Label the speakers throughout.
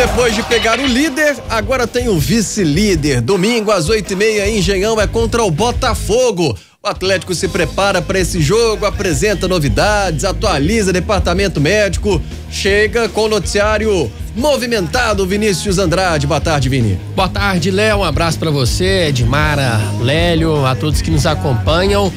Speaker 1: Depois de pegar o líder, agora tem o vice-líder. Domingo às 8h30, Engenhão é contra o Botafogo. O Atlético se prepara para esse jogo, apresenta novidades, atualiza departamento médico, chega com o noticiário movimentado. Vinícius Andrade, boa tarde, Vini.
Speaker 2: Boa tarde, Léo, um abraço para você, Edmara, Lélio, a todos que nos acompanham.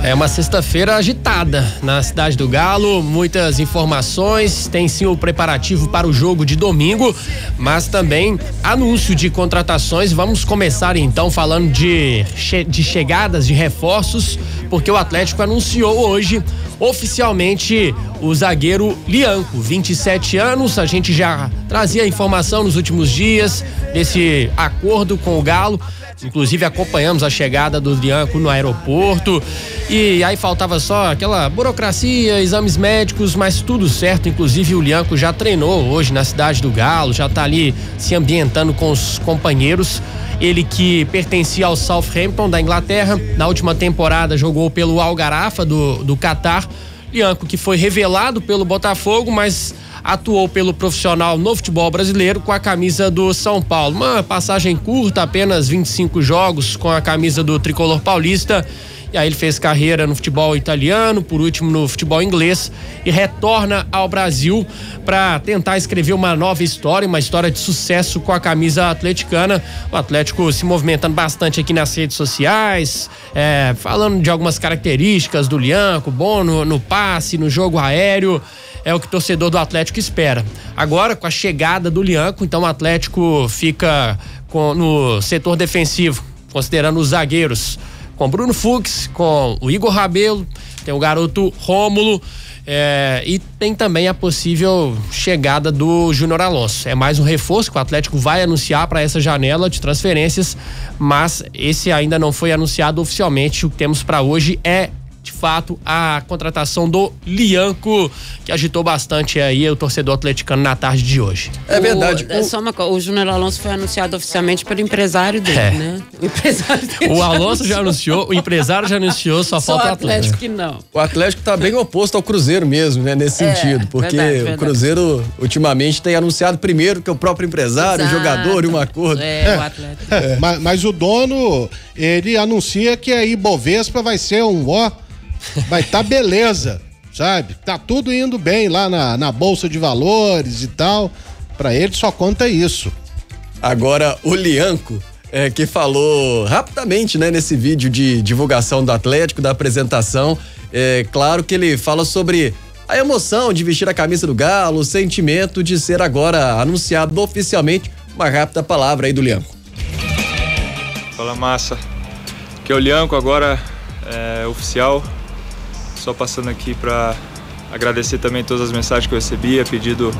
Speaker 2: É uma sexta-feira agitada na Cidade do Galo, muitas informações, tem sim o preparativo para o jogo de domingo, mas também anúncio de contratações. Vamos começar então falando de chegadas, de reforços, porque o Atlético anunciou hoje oficialmente o zagueiro Lianco, 27 anos, a gente já trazia informação nos últimos dias desse acordo com o Galo. Inclusive acompanhamos a chegada do Lianco no aeroporto e aí faltava só aquela burocracia, exames médicos, mas tudo certo. Inclusive o Lianco já treinou hoje na Cidade do Galo, já tá ali se ambientando com os companheiros. Ele que pertencia ao Southampton da Inglaterra, na última temporada jogou pelo Al Gharafa do Catar. Lianco que foi revelado pelo Botafogo, mas atuou pelo profissional no futebol brasileiro com a camisa do São Paulo. Uma passagem curta, apenas 25 jogos com a camisa do tricolor paulista. E aí ele fez carreira no futebol italiano, por último no futebol inglês, e retorna ao Brasil para tentar escrever uma nova história, uma história de sucesso com a camisa atleticana. O Atlético se movimentando bastante aqui nas redes sociais, falando de algumas características do Lianco, bom no passe, no jogo aéreo. É o que o torcedor do Atlético espera. Agora, com a chegada do Lianco, então o Atlético fica no setor defensivo, considerando os zagueiros, com Bruno Fux, com o Igor Rabelo, tem o garoto Rômulo, e tem também a possível chegada do Júnior Alonso. É mais um reforço que o Atlético vai anunciar para essa janela de transferências, mas esse ainda não foi anunciado oficialmente. O que temos para hoje é, de fato, a contratação do Lianco, que agitou bastante aí o torcedor atleticano na tarde de hoje.
Speaker 1: É verdade.
Speaker 3: Só uma coisa, o Júnior Alonso foi anunciado oficialmente pelo empresário dele, né?
Speaker 2: O empresário dele. O Alonso já anunciou, o empresário já anunciou, só falta o Atlético.
Speaker 3: Que não.
Speaker 1: O Atlético tá bem oposto ao Cruzeiro mesmo, né? Nesse sentido, porque verdade. O Cruzeiro ultimamente tem anunciado primeiro que o próprio empresário, o jogador e um acordo.
Speaker 3: O Atlético.
Speaker 4: Mas o dono, ele anuncia que a Ibovespa vai ser vai tá beleza, sabe? Tá tudo indo bem lá na Bolsa de Valores e tal. Pra ele só conta isso.
Speaker 1: Agora, o Lianco, que falou rapidamente, né, nesse vídeo de divulgação do Atlético, da apresentação, claro que ele fala sobre a emoção de vestir a camisa do Galo, o sentimento de ser agora anunciado oficialmente. Uma rápida palavra aí do Lianco.
Speaker 5: Fala, massa. Que é o Lianco agora oficial. Só passando aqui para agradecer também todas as mensagens que eu recebi, a pedido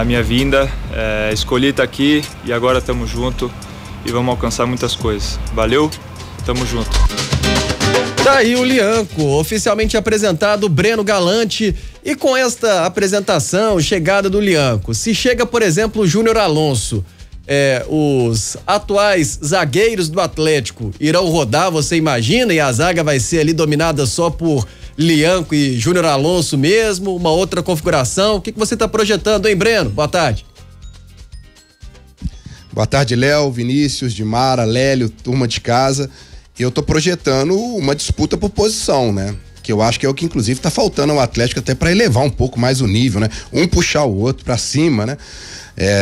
Speaker 5: a minha vinda. Escolhi estar aqui e agora estamos juntos e vamos alcançar muitas coisas. Valeu, tamo junto.
Speaker 1: Tá aí o Lianco, oficialmente apresentado, Breno Galante. E com esta apresentação, chegada do Lianco, se chega, por exemplo, o Júnior Alonso, os atuais zagueiros do Atlético irão rodar, você imagina, e a zaga vai ser ali dominada só por Lianco e Júnior Alonso mesmo, uma outra configuração. O que você está projetando, hein, Breno? Boa tarde.
Speaker 6: Boa tarde, Léo, Vinícius, Dimara, Lélio, turma de casa. Eu tô projetando uma disputa por posição, né? Que eu acho que é o que inclusive tá faltando ao Atlético até para elevar um pouco mais o nível, né? Um puxar o outro para cima, né?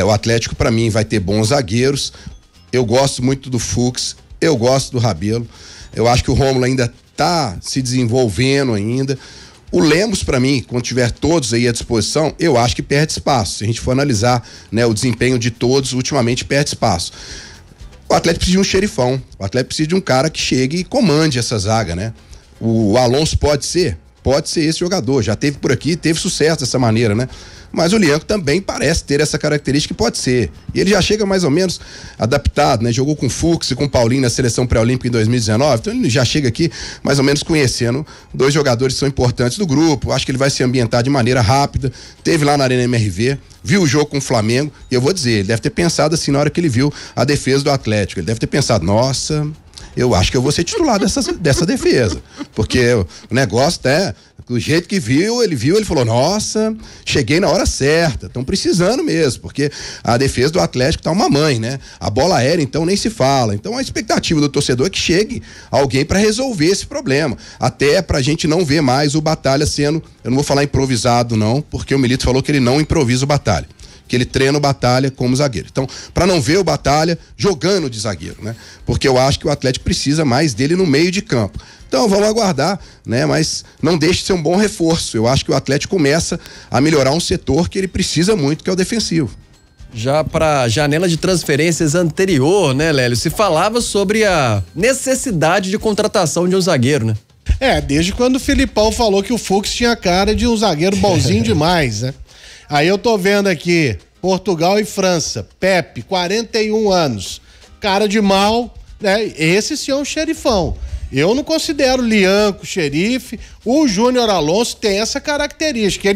Speaker 6: O Atlético, para mim, vai ter bons zagueiros. Eu gosto muito do Fux, eu gosto do Rabelo. Eu acho que o Rômulo ainda tá se desenvolvendo ainda. O Lemos, para mim, quando tiver todos aí à disposição, eu acho que perde espaço. Se a gente for analisar, né, o desempenho de todos, ultimamente perde espaço. O Atlético precisa de um xerifão. O Atlético precisa de um cara que chegue e comande essa zaga, né? O Alonso pode ser esse jogador. Já teve por aqui, teve sucesso dessa maneira, né? Mas o Lianco também parece ter essa característica que pode ser. E ele já chega mais ou menos adaptado, né? Jogou com o Fux e com o Paulinho na seleção pré-olímpica em 2019, então ele já chega aqui mais ou menos conhecendo dois jogadores que são importantes do grupo. Acho que ele vai se ambientar de maneira rápida. Teve lá na Arena MRV, viu o jogo com o Flamengo, e eu vou dizer, ele deve ter pensado assim na hora que ele viu a defesa do Atlético. Ele deve ter pensado, nossa, eu acho que eu vou ser titular dessa defesa. Porque o negócio, do jeito que ele falou, nossa, cheguei na hora certa, estão precisando mesmo, porque a defesa do Atlético tá uma mãe, né? A bola aérea, então, nem se fala. Então, a expectativa do torcedor é que chegue alguém para resolver esse problema, até pra gente não ver mais o Batalha sendo, eu não vou falar improvisado não, porque o Milito falou que ele não improvisa o Batalha, que ele treina o Batalha como zagueiro. Então, para não ver o Batalha jogando de zagueiro, né? Porque eu acho que o Atlético precisa mais dele no meio de campo. Então, vamos aguardar, né? Mas não deixe de ser um bom reforço. Eu acho que o Atlético começa a melhorar um setor que ele precisa muito, que é o defensivo.
Speaker 1: Já para a janela de transferências anterior, né, Lélio, se falava sobre a necessidade de contratação de um zagueiro, né?
Speaker 4: Desde quando o Filipão falou que o Fux tinha cara de um zagueiro bonzinho demais, né? Aí eu tô vendo aqui, Portugal e França, Pepe, 41 anos, cara de mal, né? Esse sim é um xerifão. Eu não considero o Lianco xerife. O Júnior Alonso tem essa característica,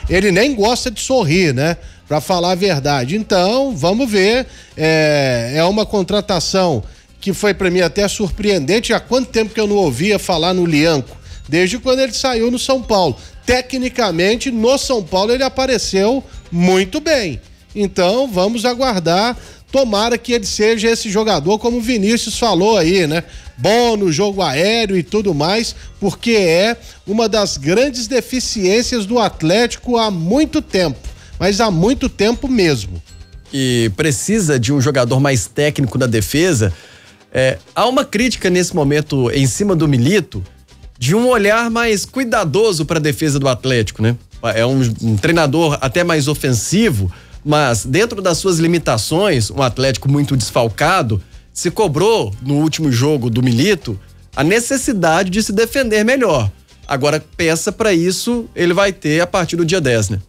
Speaker 4: ele nem gosta de sorrir, né? Pra falar a verdade. Então, vamos ver, é uma contratação que foi pra mim até surpreendente. Há quanto tempo que eu não ouvia falar no Lianco? Desde quando ele saiu no São Paulo. Tecnicamente, no São Paulo ele apareceu muito bem. Então, vamos aguardar. Tomara que ele seja esse jogador, como o Vinícius falou aí, né? Bom no jogo aéreo e tudo mais, porque é uma das grandes deficiências do Atlético há muito tempo, mas há muito tempo mesmo.
Speaker 1: E precisa de um jogador mais técnico na defesa. Há uma crítica nesse momento em cima do Milito, de um olhar mais cuidadoso para a defesa do Atlético, né? É um treinador até mais ofensivo, mas dentro das suas limitações, um Atlético muito desfalcado, se cobrou no último jogo do Milito a necessidade de se defender melhor. Agora, peça para isso ele vai ter a partir do dia 10, né?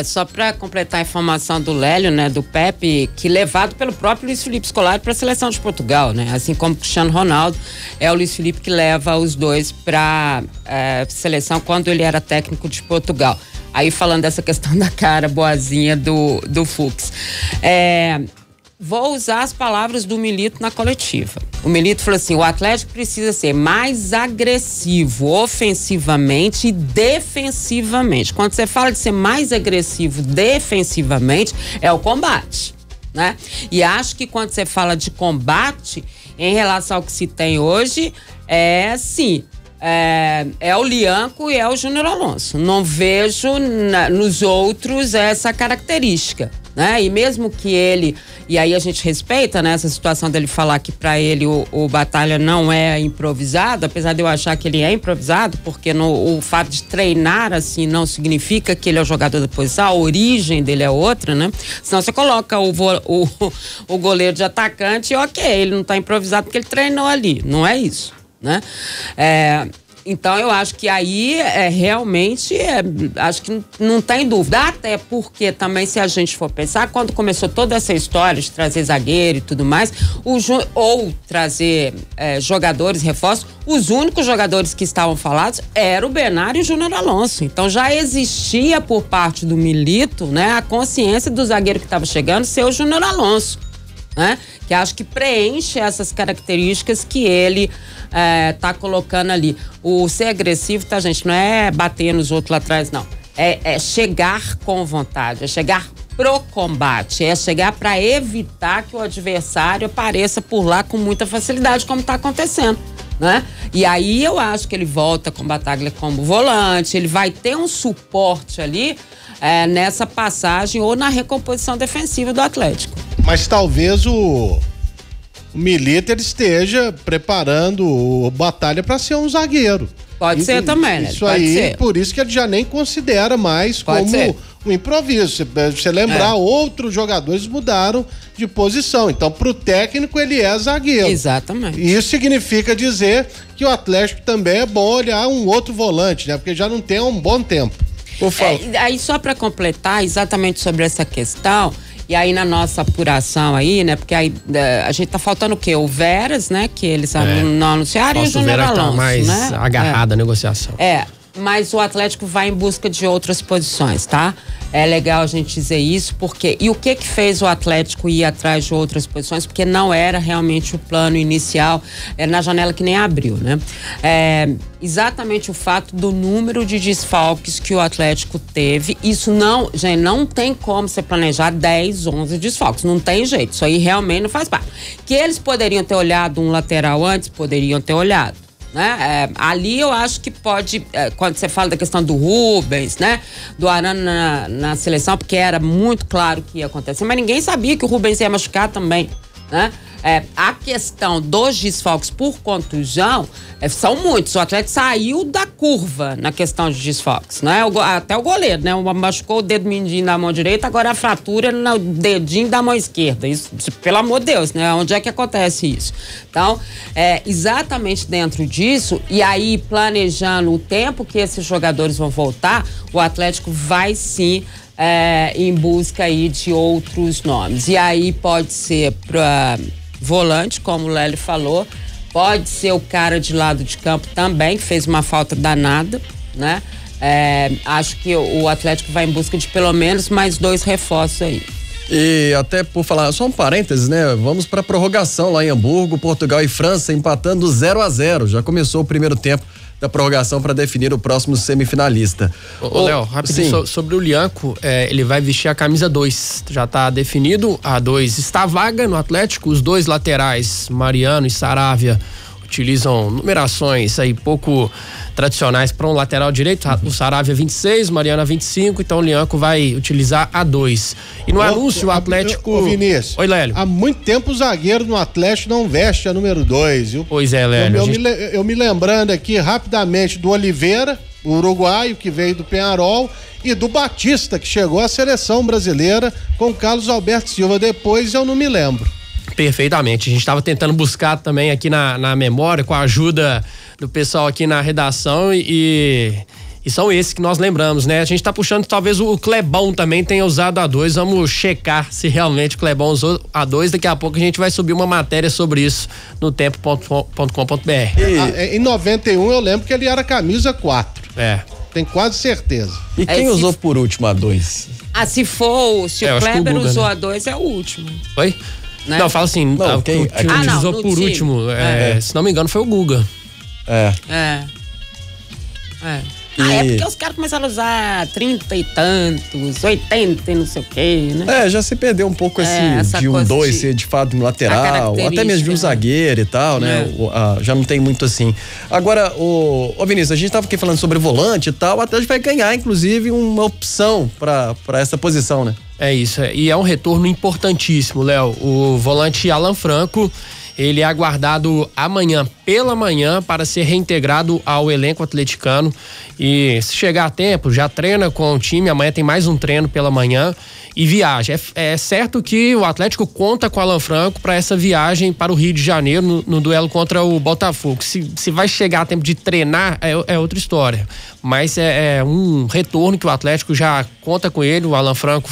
Speaker 3: Só para completar a informação do Lélio, né, do Pepe, que levado pelo próprio Luiz Felipe Scolari para a seleção de Portugal, né? Assim como o Cristiano Ronaldo, é o Luiz Felipe que leva os dois para seleção quando ele era técnico de Portugal. Aí falando dessa questão da cara boazinha do Fux. Vou usar as palavras do Milito na coletiva. O Milito falou assim, o Atlético precisa ser mais agressivo ofensivamente e defensivamente. Quando você fala de ser mais agressivo defensivamente, é o combate, né? E acho que quando você fala de combate, em relação ao que se tem hoje, sim, é o Lianco e é o Júnior Alonso. Não vejo nos outros essa característica, né? E mesmo que ele, e aí a gente respeita, né, essa situação dele falar que pra ele o Batalha não é improvisado, apesar de eu achar que ele é improvisado, porque o fato de treinar assim não significa que ele é o jogador da posição, a origem dele é outra, né? Senão você coloca o goleiro de atacante e ok, ele não tá improvisado porque ele treinou ali, não é isso, né? Então eu acho que aí realmente acho que não tem dúvida, até porque também se a gente for pensar, quando começou toda essa história de trazer zagueiro e tudo mais, ou trazer jogadores, reforços, os únicos jogadores que estavam falados eram o Bernardo e o Júnior Alonso. Então já existia por parte do Milito, né, a consciência do zagueiro que estava chegando ser o Júnior Alonso, né? Que acho que preenche essas características que ele tá colocando ali. O ser agressivo, tá, gente? Não é bater nos outros lá atrás, não. É chegar com vontade, é chegar pro combate, é chegar para evitar que o adversário apareça por lá com muita facilidade, como tá acontecendo, né? E aí eu acho que ele volta com o Battaglia como volante, ele vai ter um suporte ali nessa passagem ou na recomposição defensiva do Atlético.
Speaker 4: Mas talvez o Milito esteja preparando o Batalha para ser um zagueiro.
Speaker 3: Pode ser também, né?
Speaker 4: Isso
Speaker 3: Pode
Speaker 4: aí,
Speaker 3: ser.
Speaker 4: Por isso que ele já nem considera mais
Speaker 3: Pode
Speaker 4: como
Speaker 3: ser.
Speaker 4: um improviso. Você lembrar, outros jogadores mudaram de posição. Então, pro técnico, ele é zagueiro.
Speaker 3: Exatamente.
Speaker 4: E isso significa dizer que o Atlético também é bom olhar um outro volante, né? Porque já não tem há um bom tempo.
Speaker 3: Aí só para completar exatamente sobre essa questão, e aí na nossa apuração aí, né, porque aí a gente tá faltando o quê? O Veras, né, que eles não anunciaram, e o Júnior Alonso,
Speaker 2: tá mais
Speaker 3: né?
Speaker 2: agarrado a negociação.
Speaker 3: Mas o Atlético vai em busca de outras posições, tá? É legal a gente dizer isso, porque... E o que fez o Atlético ir atrás de outras posições? Porque não era realmente o plano inicial, era na janela que nem abriu, né? Exatamente o fato do número de desfalques que o Atlético teve. Isso não, gente, não tem como você planejar 10, 11 desfalques. Não tem jeito. Isso aí realmente não faz parte. Que eles poderiam ter olhado um lateral antes, poderiam ter olhado. Né? Ali eu acho que pode, quando você fala da questão do Rubens, né? Do Arana na seleção, porque era muito claro que ia acontecer, mas ninguém sabia que o Rubens ia machucar também, né? A questão dos desfalques por contusão são muitos. O Atlético saiu da curva na questão de desfalques, né? Até o goleiro, né? Machucou o dedo mindinho da mão direita, agora a fratura no dedinho da mão esquerda. Isso, pelo amor de Deus, né? Onde é que acontece isso? Então, exatamente dentro disso, e aí planejando o tempo que esses jogadores vão voltar, o Atlético vai sim em busca aí de outros nomes. E aí pode ser para volante, como o Lélio falou, pode ser o cara de lado de campo também, que fez uma falta danada, né? Acho que o Atlético vai em busca de pelo menos mais 2 reforços aí.
Speaker 1: E até por falar, só um parênteses, né? Vamos para prorrogação lá em Hamburgo, Portugal e França empatando 0-0. Já começou o primeiro tempo da prorrogação para definir o próximo semifinalista.
Speaker 2: Ô Léo, rapidinho, sobre o Lianco, ele vai vestir a camisa 2, já está definido, a 2 está vaga no Atlético, os 2 laterais, Mariano e Saravia, utilizam numerações aí pouco tradicionais para um lateral direito, o Saravia 26, Mariano 25, então o Lianco vai utilizar a 2. E no anúncio o Atlético...
Speaker 4: Vinícius,
Speaker 2: oi, Lélio.
Speaker 4: Há muito tempo o zagueiro no Atlético não veste a número 2, viu?
Speaker 2: Pois é, Lélio.
Speaker 4: Eu me lembrando aqui rapidamente do Oliveira, o uruguaio que veio do Peñarol, e do Batista, que chegou à seleção brasileira com o Carlos Alberto Silva. Depois eu não me lembro.
Speaker 2: Perfeitamente, a gente estava tentando buscar também aqui na memória, com a ajuda do pessoal aqui na redação e são esses que nós lembramos, né? A gente tá puxando, talvez o Clebão também tenha usado a 2, vamos checar se realmente o Clebão usou a 2, daqui a pouco a gente vai subir uma matéria sobre isso no tempo.com.br.
Speaker 4: Em 91 eu lembro que ele era camisa 4. Tenho quase certeza.
Speaker 1: E quem usou por último a 2?
Speaker 3: Se o Kleber usou a 2, é o último.
Speaker 2: Oi? Né? Não, fala assim, quem utilizou por último, se não me engano, foi o Guga.
Speaker 3: Porque os caras começaram a usar 30 e tantos, 80 e não sei o quê, né?
Speaker 1: Já se perdeu um pouco esse de um 2 ser de fato um lateral, até mesmo de um zagueiro e tal, né? Já não tem muito assim. Agora, ô Vinícius, a gente tava aqui falando sobre volante e tal, o Atlético vai ganhar, inclusive, uma opção para essa posição, né?
Speaker 2: É isso, e é um retorno importantíssimo, Léo. O volante Alan Franco, ele é aguardado amanhã pela manhã para ser reintegrado ao elenco atleticano e se chegar a tempo, já treina com o time, amanhã tem mais um treino pela manhã e viaja. É certo que o Atlético conta com o Alan Franco para essa viagem para o Rio de Janeiro no duelo contra o Botafogo. Se vai chegar a tempo de treinar é outra história, mas é um retorno que o Atlético já conta com ele. O Alan Franco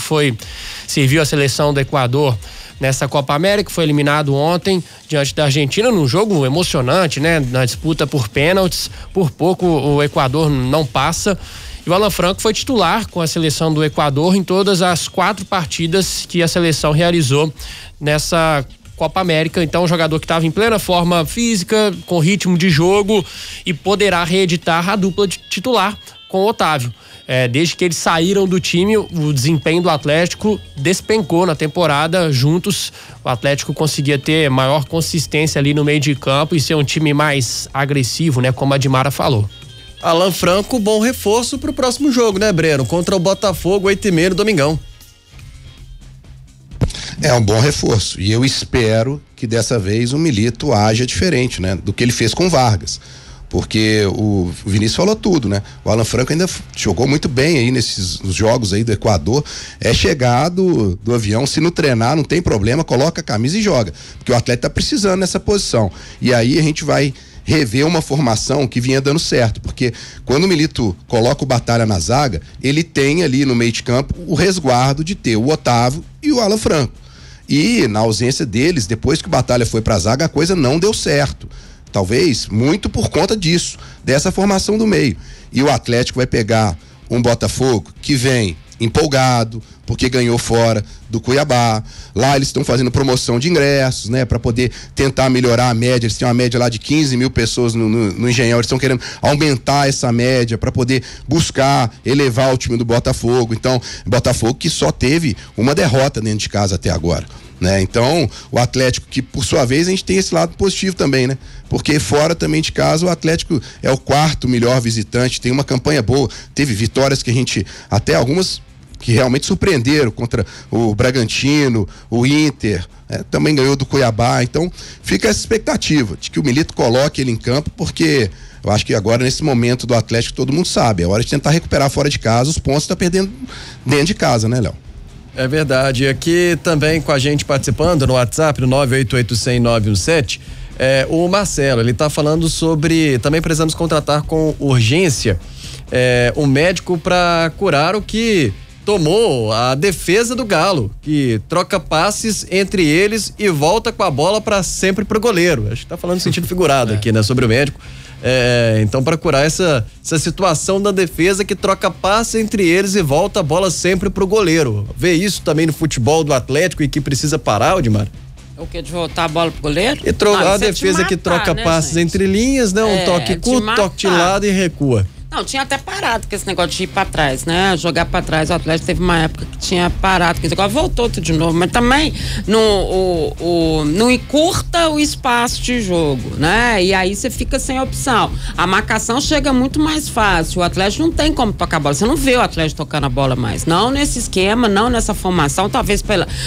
Speaker 2: serviu a seleção do Equador nessa Copa América, foi eliminado ontem diante da Argentina num jogo emocionante, né? Na disputa por pênaltis, por pouco o Equador não passa. E o Alan Franco foi titular com a seleção do Equador em todas as 4 partidas que a seleção realizou nessa Copa América. Então, um jogador que estava em plena forma física, com ritmo de jogo e poderá reeditar a dupla de titular com o Otávio. Desde que eles saíram do time, o desempenho do Atlético despencou na temporada. Juntos, o Atlético conseguia ter maior consistência ali no meio de campo e ser um time mais agressivo, né? Como a Dimara falou.
Speaker 1: Alan Franco, bom reforço pro próximo jogo, né, Breno? Contra o Botafogo, 8h30 no domingão.
Speaker 6: É um bom reforço e eu espero que dessa vez o Milito haja diferente, né? Do que ele fez com o Vargas. Porque o Vinícius falou tudo, né? O Alan Franco ainda jogou muito bem aí nesses jogos aí do Equador. É chegar do avião, se não treinar, não tem problema, coloca a camisa e joga. Porque o atleta tá precisando nessa posição. E aí a gente vai rever uma formação que vinha dando certo, porque quando o Milito coloca o Batalha na zaga, ele tem ali no meio de campo o resguardo de ter o Otávio e o Alan Franco. E na ausência deles, depois que o Batalha foi pra zaga, a coisa não deu certo. Talvez muito por conta disso, dessa formação do meio. E o Atlético vai pegar um Botafogo que vem empolgado, porque ganhou fora do Cuiabá. Lá eles estão fazendo promoção de ingressos, né, para poder tentar melhorar a média. Eles têm uma média lá de 15 mil pessoas no Engenhão. Eles estão querendo aumentar essa média para poder buscar elevar o time do Botafogo. Então, Botafogo que só teve uma derrota dentro de casa até agora, né? Então, o Atlético, que por sua vez a gente tem esse lado positivo também, né? Porque fora também de casa o Atlético é o 4º melhor visitante, tem uma campanha boa, teve vitórias que a gente, até algumas que realmente surpreenderam contra o Bragantino, o Inter, também ganhou do Cuiabá. Então fica essa expectativa de que o Milito coloque ele em campo, porque eu acho que agora nesse momento do Atlético todo mundo sabe, é hora de tentar recuperar fora de casa os pontos que tá perdendo dentro de casa, né, Léo?
Speaker 1: É verdade. E aqui também com a gente participando no WhatsApp, no 988-100-917, o Marcelo, ele tá falando sobre, também precisamos contratar com urgência um médico para curar o que tomou a defesa do Galo, que troca passes entre eles e volta com a bola para sempre pro goleiro. Acho que tá falando no sentido figurado aqui, né, sobre o médico. Então, para curar essa situação da defesa que troca passe entre eles e volta a bola sempre pro goleiro. Vê isso também no futebol do Atlético e que precisa parar, Odmar?
Speaker 3: O que? De voltar a bola pro goleiro?
Speaker 1: E a defesa que troca passes entre linhas, né? Um toque curto, toque de lado e recua.
Speaker 3: Não, tinha até parado com esse negócio de ir pra trás, né? Jogar pra trás. O Atlético teve uma época que tinha parado com isso. Agora voltou tudo de novo. Mas também não encurta o espaço de jogo, né? E aí você fica sem opção. A marcação chega muito mais fácil. O Atlético não tem como tocar a bola. Você não vê o Atlético tocando a bola mais. Não nesse esquema, não nessa formação. Talvez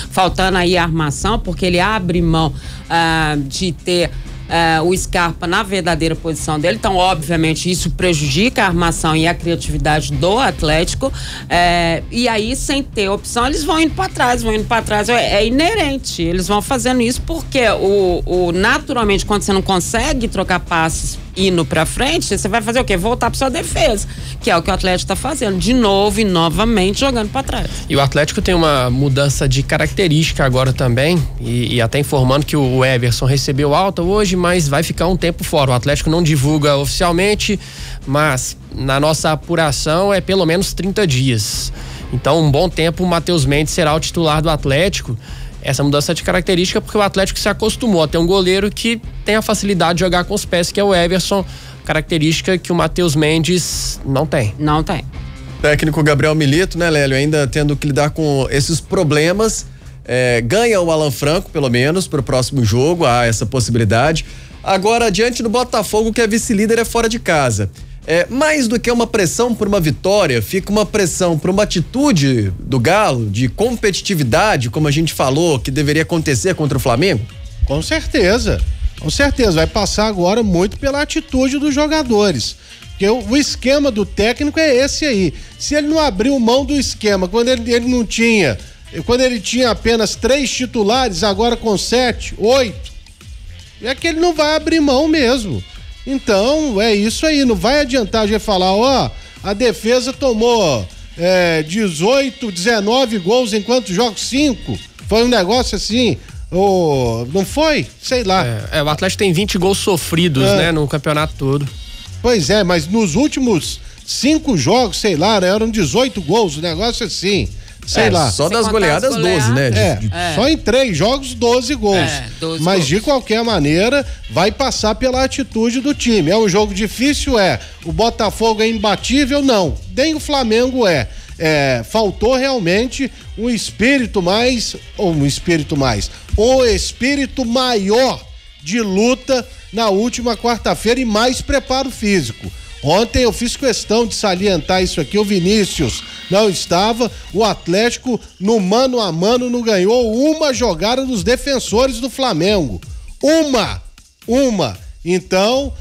Speaker 3: faltando aí a armação, porque ele abre mão de ter o Scarpa na verdadeira posição dele. Então, obviamente, isso prejudica a armação e a criatividade do Atlético. E aí, sem ter opção, eles vão indo para trás. É inerente. Eles vão fazendo isso porque naturalmente, quando você não consegue trocar passes indo pra frente, você vai fazer o quê? Voltar pra sua defesa, que é o que o Atlético tá fazendo, de novo e novamente jogando pra trás.
Speaker 2: E o Atlético tem uma mudança de característica agora também, e até informando que o Everson recebeu alta hoje, mas vai ficar um tempo fora. O Atlético não divulga oficialmente, mas na nossa apuração é pelo menos 30 dias. Então, um bom tempo o Matheus Mendes será o titular do Atlético. Essa mudança de característica porque o Atlético se acostumou a ter um goleiro que tem a facilidade de jogar com os pés, que é o Everson, característica que o Matheus Mendes não tem.
Speaker 3: Não tem.
Speaker 1: Técnico Gabriel Milito, né, Lélio, ainda tendo que lidar com esses problemas, ganha o Alan Franco, pelo menos, para o próximo jogo, há essa possibilidade. Agora, diante do Botafogo, que é vice-líder, é fora de casa. Mais do que uma pressão por uma vitória, fica uma pressão por uma atitude do Galo, de competitividade, como a gente falou, que deveria acontecer contra o Flamengo?
Speaker 4: Com certeza, vai passar agora muito pela atitude dos jogadores, porque o esquema do técnico é esse aí. Se ele não abriu mão do esquema, quando ele tinha apenas 3 titulares, agora com 7, 8, é que ele não vai abrir mão mesmo. Então, é isso aí, não vai adiantar a gente falar, a defesa tomou 18, 19 gols em quantos jogos? 5. Foi um negócio assim, não foi? Sei lá.
Speaker 2: O Atlético tem 20 gols sofridos, né, no campeonato todo.
Speaker 4: Pois é, mas nos últimos 5 jogos, sei lá, eram 18 gols, um negócio assim. Sei lá.
Speaker 1: Só das goleadas, 12, né?
Speaker 4: Só em 3 jogos, 12 gols.
Speaker 3: 12
Speaker 4: Mas
Speaker 3: gols.
Speaker 4: de qualquer maneira, vai passar pela atitude do time. É um jogo difícil? O Botafogo é imbatível? Não. Nem o Flamengo faltou realmente um espírito maior de luta na última quarta-feira e mais preparo físico. Ontem eu fiz questão de salientar isso aqui, o Vinícius não estava, o Atlético no mano a mano não ganhou uma jogada dos defensores do Flamengo. Uma. Então,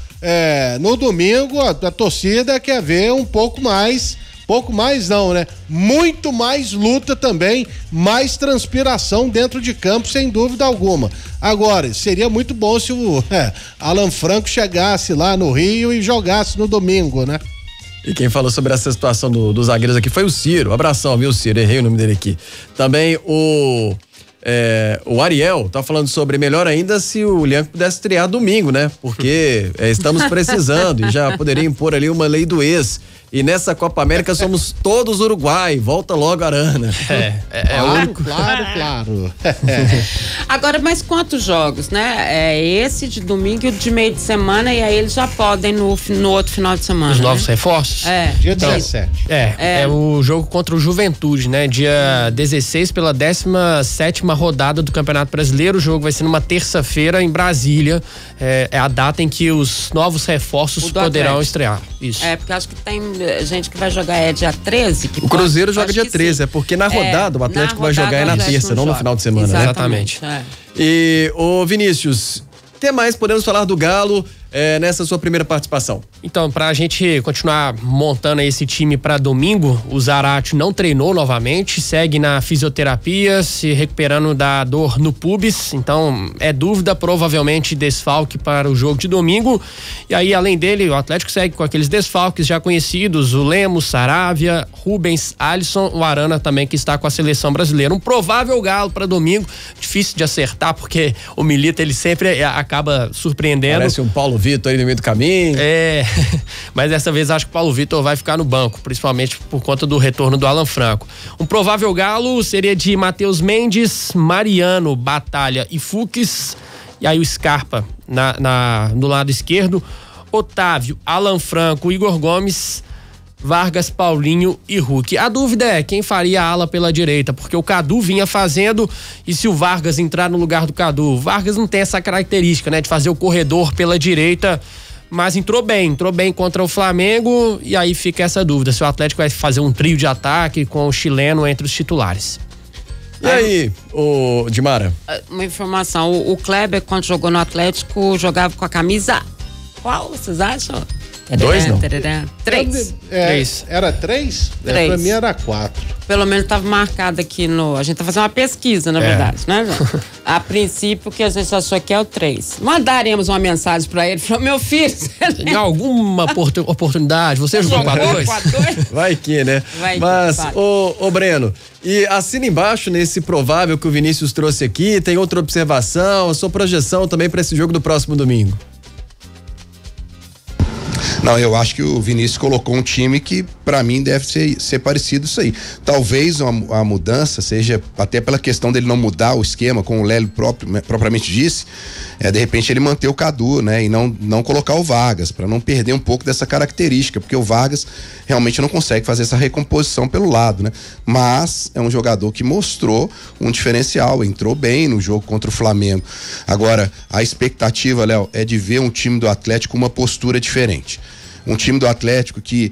Speaker 4: no domingo a torcida quer ver um pouco mais não, né? Muito mais luta também, mais transpiração dentro de campo, sem dúvida alguma. Agora, seria muito bom se o Alan Franco chegasse lá no Rio e jogasse no domingo, né?
Speaker 1: E quem falou sobre essa situação dos zagueiros aqui foi o Ciro. Abração, viu, Ciro? Errei o nome dele aqui. Também o Ariel tá falando sobre melhor ainda se o Lianco pudesse estrear domingo, né? Porque estamos precisando e já poderia impor ali uma lei do ex. E nessa Copa América somos todos Uruguai. Volta logo, Arana.
Speaker 4: Claro.
Speaker 3: Agora, mas quantos jogos, né? É esse de domingo e o de meio de semana, e aí eles já podem no outro final de semana.
Speaker 2: Os novos reforços?
Speaker 4: Dia 17.
Speaker 2: É o jogo contra o Juventude, né? Dia 16 pela 17ª rodada do Campeonato Brasileiro. O jogo vai ser numa terça-feira em Brasília. É a data em que os novos reforços poderão estrear. Isso.
Speaker 3: Porque acho que tem gente que vai jogar dia 13.
Speaker 1: O Cruzeiro joga dia 13, porque na rodada o Atlético vai jogar na terça, não no final de semana, né?
Speaker 2: Exatamente.
Speaker 1: E, ô Vinícius, o que mais podemos falar do Galo nessa sua primeira participação?
Speaker 2: Então, pra gente continuar montando esse time pra domingo, o Zarate não treinou novamente, segue na fisioterapia, se recuperando da dor no pubis, então é dúvida, provavelmente desfalque para o jogo de domingo. E aí, além dele, o Atlético segue com aqueles desfalques já conhecidos, o Lemos, Saravia, Rubens, Alisson, o Arana também, que está com a seleção brasileira. Um provável Galo para domingo, difícil de acertar, porque o Milita, ele sempre acaba surpreendendo.
Speaker 1: Parece um Paulo Vitor aí no meio do caminho.
Speaker 2: Mas dessa vez acho que o Paulo Vitor vai ficar no banco, principalmente por conta do retorno do Alan Franco. Um provável Galo seria de Matheus Mendes, Mariano, Batalha e Fux, e aí o Scarpa no lado esquerdo, Otávio, Alan Franco, Igor Gomes, Vargas, Paulinho e Hulk. A dúvida é quem faria a ala pela direita, porque o Cadu vinha fazendo, e se o Vargas entrar no lugar do Cadu? O Vargas não tem essa característica, né, de fazer o corredor pela direita, mas entrou bem contra o Flamengo, e aí fica essa dúvida, se o Atlético vai fazer um trio de ataque com o chileno entre os titulares.
Speaker 1: E aí, ô Dimara?
Speaker 3: Uma informação, o Kleber, quando jogou no Atlético, jogava com a camisa qual, vocês acham?
Speaker 1: 2, não?
Speaker 3: 3.
Speaker 4: Era 3? Pra mim era 4.
Speaker 3: Pelo menos estava marcado aqui a gente tá fazendo uma pesquisa, na verdade, né, João? A princípio, o que a gente achou que é o 3. Mandaremos uma mensagem pra ele, falou, meu filho...
Speaker 2: Em alguma oportunidade, você jogou com a 2?
Speaker 1: Vai que, né? Mas, ô Breno, e assina embaixo nesse provável que o Vinícius trouxe aqui, tem outra observação, a sua projeção também pra esse jogo do próximo domingo?
Speaker 6: Não, eu acho que o Vinícius colocou um time que pra mim deve ser parecido isso aí. Talvez a mudança seja até pela questão dele não mudar o esquema, como o Lélio propriamente disse, de repente ele manter o Cadu, né, e não colocar o Vargas, pra não perder um pouco dessa característica, porque o Vargas realmente não consegue fazer essa recomposição pelo lado, né? Mas é um jogador que mostrou um diferencial, entrou bem no jogo contra o Flamengo. Agora, a expectativa, Léo, é de ver um time do Atlético com uma postura diferente. Um time do Atlético que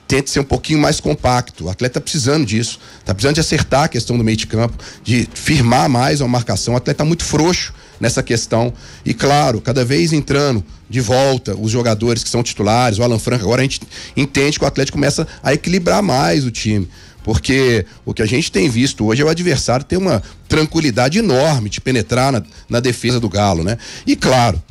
Speaker 6: tente ser um pouquinho mais compacto. O Atlético tá precisando disso. Tá precisando de acertar a questão do meio de campo, de firmar mais a marcação. O Atlético tá muito frouxo nessa questão. E claro, cada vez entrando de volta os jogadores que são titulares, o Alan Franco, agora a gente entende que o Atlético começa a equilibrar mais o time. Porque o que a gente tem visto hoje é o adversário ter uma tranquilidade enorme de penetrar na defesa do Galo, né? E claro,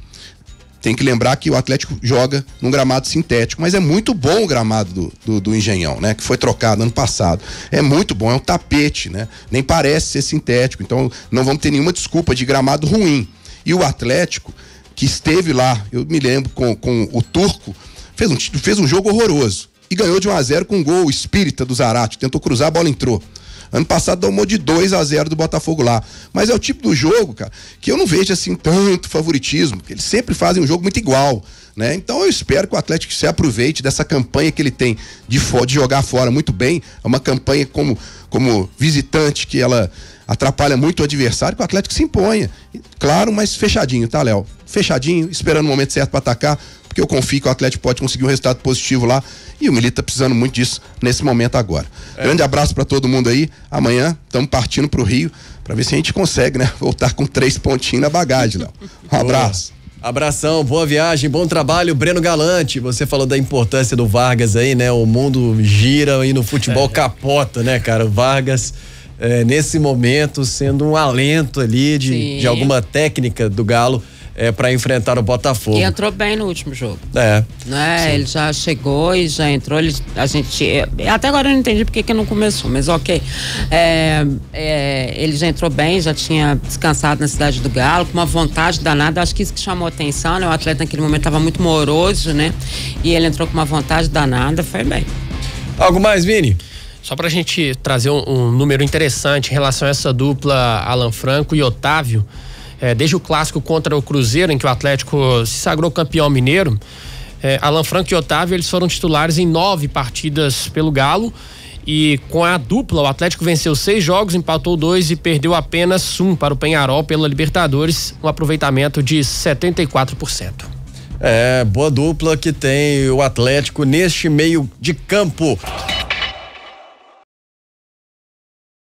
Speaker 6: tem que lembrar que o Atlético joga num gramado sintético, mas é muito bom o gramado do Engenhão, né? Que foi trocado ano passado. É muito bom, é um tapete, né? Nem parece ser sintético, então não vamos ter nenhuma desculpa de gramado ruim. E o Atlético, que esteve lá, eu me lembro, com o Turco, fez um jogo horroroso. E ganhou de 1-0 com um gol espírita do Zarate, tentou cruzar, a bola entrou. Ano passado tomou de 2-0 do Botafogo lá. Mas é o tipo do jogo, cara, que eu não vejo assim tanto favoritismo, porque eles sempre fazem um jogo muito igual, né? Então eu espero que o Atlético se aproveite dessa campanha que ele tem de jogar fora muito bem. É uma campanha como visitante que ela atrapalha muito o adversário, que o Atlético se imponha. Claro, mas fechadinho, tá, Léo? Fechadinho, esperando o momento certo para atacar, porque eu confio que o Atlético pode conseguir um resultado positivo lá, e o Milito tá precisando muito disso nesse momento agora. Grande abraço para todo mundo aí. Amanhã estamos partindo pro Rio para ver se a gente consegue, né, voltar com 3 pontinhos na bagagem, Léo. Um abraço.
Speaker 1: Abração, boa viagem, bom trabalho, Breno Galante. Você falou da importância do Vargas aí, né? O mundo gira e no futebol capota, né, cara? O Vargas, nesse momento, sendo um alento ali de alguma técnica do Galo. para enfrentar o Botafogo.
Speaker 3: E entrou bem no último jogo.
Speaker 1: É.
Speaker 3: Né? Ele já chegou e já entrou. Até agora eu não entendi porque que não começou, mas ok. Ele já entrou bem, já tinha descansado na Cidade do Galo, com uma vontade danada. Acho que isso que chamou a atenção, né? O atleta naquele momento estava muito moroso, né? E ele entrou com uma vontade danada, foi bem.
Speaker 1: Algo mais, Vini?
Speaker 2: Só pra gente trazer um número interessante em relação a essa dupla Alan Franco e Otávio, desde o clássico contra o Cruzeiro, em que o Atlético se sagrou campeão mineiro, Alan Franco e Otávio, eles foram titulares em 9 partidas pelo Galo, e com a dupla o Atlético venceu 6 jogos, empatou 2 e perdeu apenas 1 para o Peñarol pela Libertadores, um aproveitamento de 74%.
Speaker 1: Boa dupla que tem o Atlético neste meio de campo.